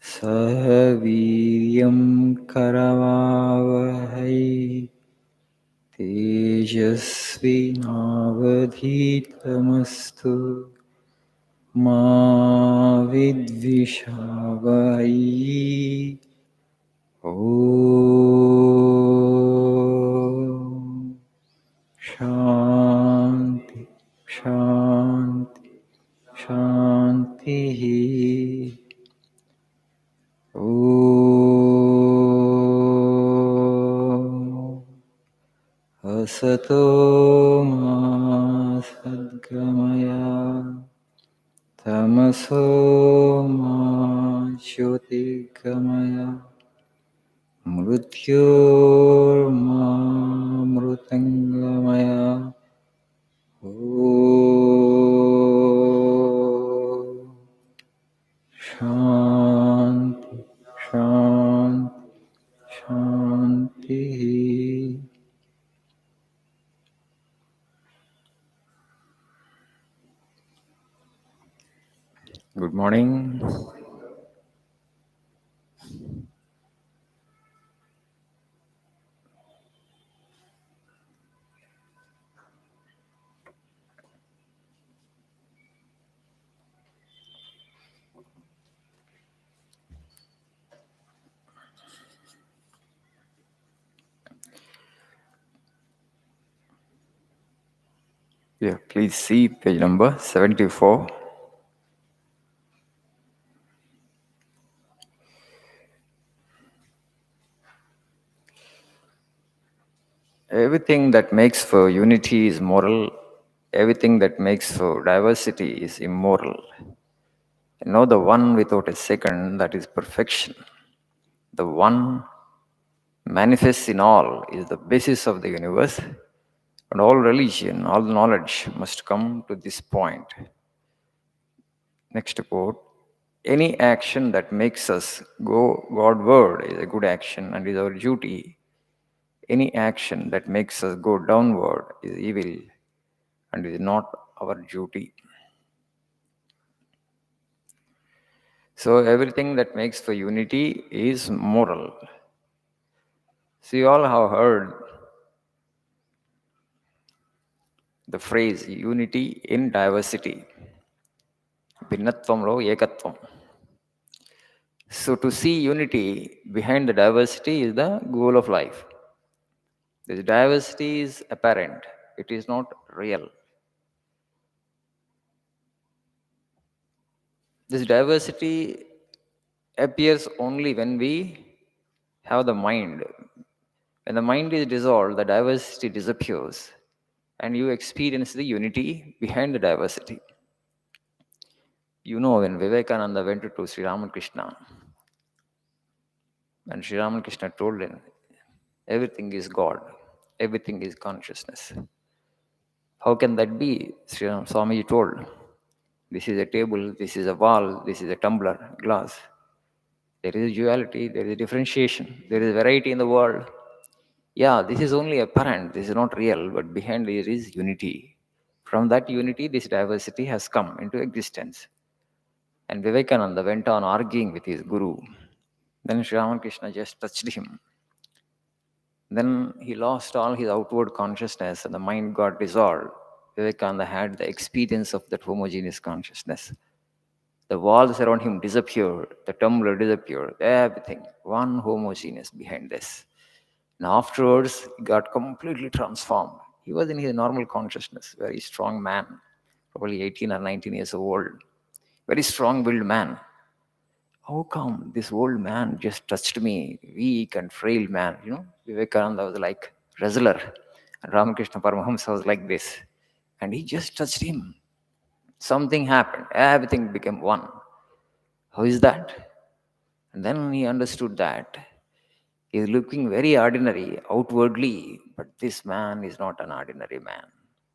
सह वीर्यं करवावहै तेजस्विनावधीतमस्तु मा विद्विषावहै। ॐ शान्ति शान्ति शान्तिः। ॐ असतो मा सद्गमय तमसो मा ज्योतिर्गमय मृत्योर्मामृतङ्गमय। ॐ शान्ति शान्ति शान्तिः। Good morning. Yeah, please see page number 74. Everything that makes for unity is moral. Everything that makes for diversity is immoral. And know the one without a second, that is perfection. The one manifests in all is the basis of the universe, and all religion, all knowledge must come to this point. Next quote. Any action that makes us go Godward is a good action and is our duty. Any action that makes us go downward is evil and is not our duty. So everything that makes for unity is moral. So you all have heard the phrase unity in diversity. Bhinnattvamlo ekatvam. So to see unity behind the diversity is the goal of life. This diversity is apparent. It is not real. This diversity appears only when we have the mind. When the mind is dissolved, the diversity disappears and you experience the unity behind the diversity. You know, when Vivekananda went to Sri Ramakrishna, and Sri Ramakrishna told him, everything is God, everything is consciousness. How can that be? Sri Ram Swamiji told, this is a table, this is a wall, this is a tumbler, glass. There is duality, there is differentiation, there is variety in the world. Yeah, this is only apparent, this is not real, but behind there is unity. From that unity, this diversity has come into existence. And Vivekananda went on arguing with his guru. Then Sri Ramakrishna just touched him. Then he lost all his outward consciousness and the mind got dissolved. Vivekananda had the experience of that homogeneous consciousness. The walls around him disappeared, the tumbler disappeared, everything, one homogeneous behind this. And afterwards, he got completely transformed. He was in his normal consciousness, very strong man, probably 18 or 19 years old, very strong-willed man. How come this old man just touched me, weak and frail man? You know, Vivekananda was like wrestler, and Ramakrishna Paramahamsa was like this, and he just touched him. Something happened. Everything became one. How is that? And then he understood that he is looking very ordinary outwardly, but this man is not an ordinary man.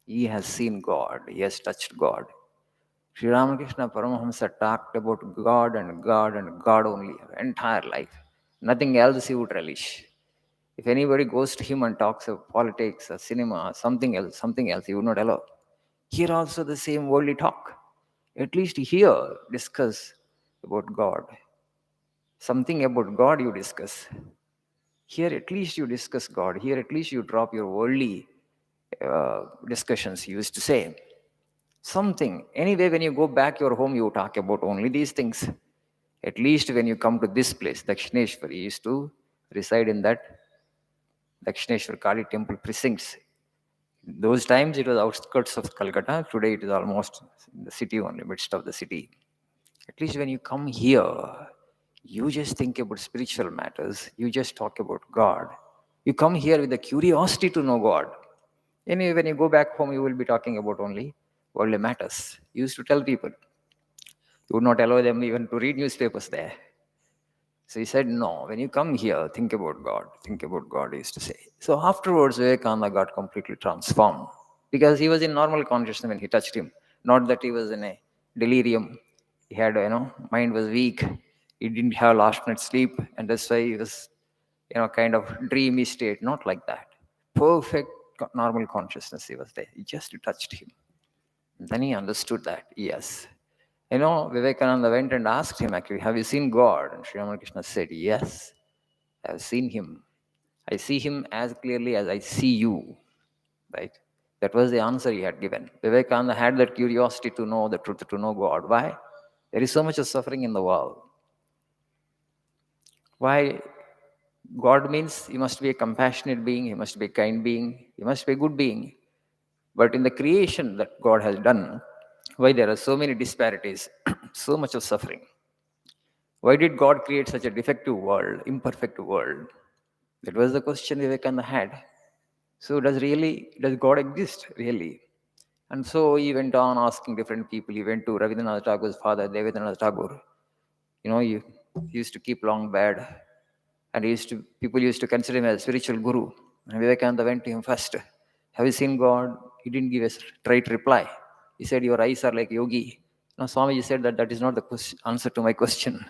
He has seen God. He has touched God. Sri Ramakrishna Paramahamsa talked about God and God and God only, entire life. Nothing else he would relish. If anybody goes to him and talks of politics or cinema or something else, he would not allow. Here also the same worldly talk. At least here discuss about God. Something about God you discuss. Here at least you discuss God. Here at least you drop your worldly discussions, you used to say. Something. Anyway, when you go back your home, you talk about only these things. At least when you come to this place, Dakshineshwar, you used to reside in that Dakshineshwar Kali temple precincts. Those times it was outskirts of Calcutta. Today it is almost in the city only, midst of the city. At least when you come here, you just think about spiritual matters. You just talk about God. You come here with the curiosity to know God. Anyway, when you go back home, you will be talking about only worldly matters. You used to tell people. You would not allow them even to read newspapers there. So he said, no, when you come here, think about God. Think about God, he used to say. So afterwards, Vivekananda got completely transformed because he was in normal consciousness when he touched him. Not that he was in a delirium. He had, mind was weak. He didn't have last night's sleep. And that's why he was, kind of dreamy state. Not like that. Perfect normal consciousness he was there. He just touched him. Then he understood that, yes. Vivekananda went and asked him, actually, have you seen God? And Sri Ramakrishna said, yes, I have seen him. I see him as clearly as I see you, right? That was the answer he had given. Vivekananda had that curiosity to know the truth, to know God. Why? There is so much of suffering in the world. Why? God means he must be a compassionate being, he must be a kind being, he must be a good being. But in the creation that God has done, why there are so many disparities, so much of suffering? Why did God create such a defective world, imperfect world? That was the question Vivekananda had. So does God exist really? And so he went on asking different people. He went to Rabindranath Tagore's father, Devendranath Tagore. He used to keep long bed, and people used to consider him as a spiritual guru. And Vivekananda went to him first. Have you seen God? He didn't give a straight reply. He said, your eyes are like yogi. Now Swamiji said that is not the answer to my question.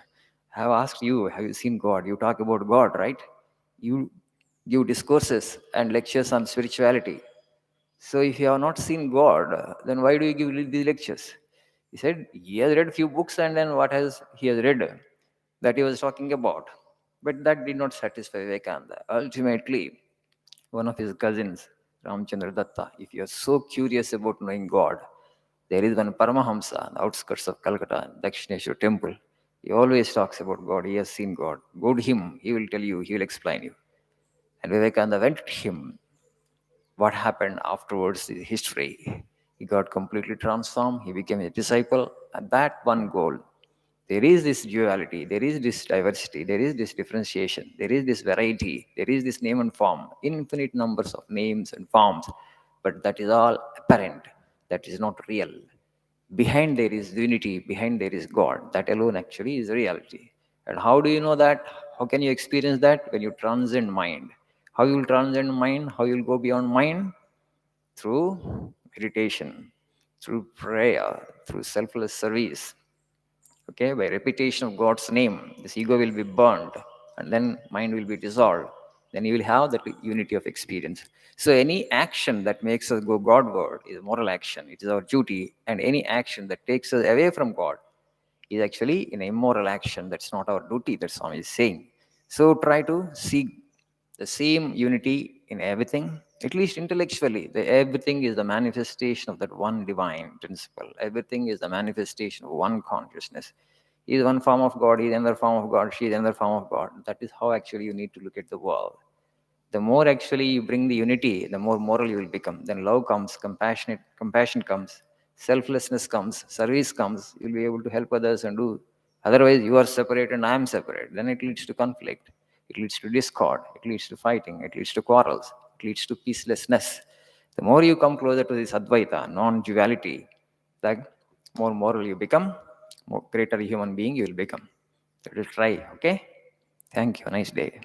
I have asked you, have you seen God? You talk about God, right? You give discourses and lectures on spirituality. So if you have not seen God, then why do you give these lectures? He said he has read a few books, and then what has he has read that he was talking about. But that did not satisfy Vivekananda. Ultimately, one of his cousins, Ramchandra Datta, if you are so curious about knowing God, there is one Paramahamsa on the outskirts of Calcutta, Dakshineshwar temple. He always talks about God. He has seen God. Go to him. He will tell you. He will explain you. And Vivekananda went to him. What happened afterwards is history. He got completely transformed. He became a disciple. And that one goal. There is this duality. There is this diversity. There is this differentiation. There is this variety. There is this name and form. Infinite numbers of names and forms. But that is all apparent. That is not real. Behind there is unity, behind there is God. That alone actually is reality. And how do you know that? How can you experience that? When you transcend mind. How you will transcend mind? How you will go beyond mind? Through meditation, through prayer, through selfless service. Okay, by repetition of God's name, this ego will be burned and then mind will be dissolved. Then you will have that unity of experience. So any action that makes us go Godward is moral action. It is our duty. And any action that takes us away from God is actually an immoral action. That's not our duty. That's what is saying. So try to see the same unity in everything, at least intellectually. Everything is the manifestation of that one divine principle. Everything is the manifestation of one consciousness. He is one form of God, he is another form of God, she is another form of God. That is how actually you need to look at the world. The more actually you bring the unity, the more moral you will become. Then love comes, compassion comes, selflessness comes, service comes. You'll be able to help others and do. Otherwise, you are separate and I am separate. Then it leads to conflict. It leads to discord. It leads to fighting. It leads to quarrels. It leads to peacelessness. The more you come closer to this Advaita, non-duality, the more moral you become, more greater human being you will become. So try, okay? Thank you. Nice day.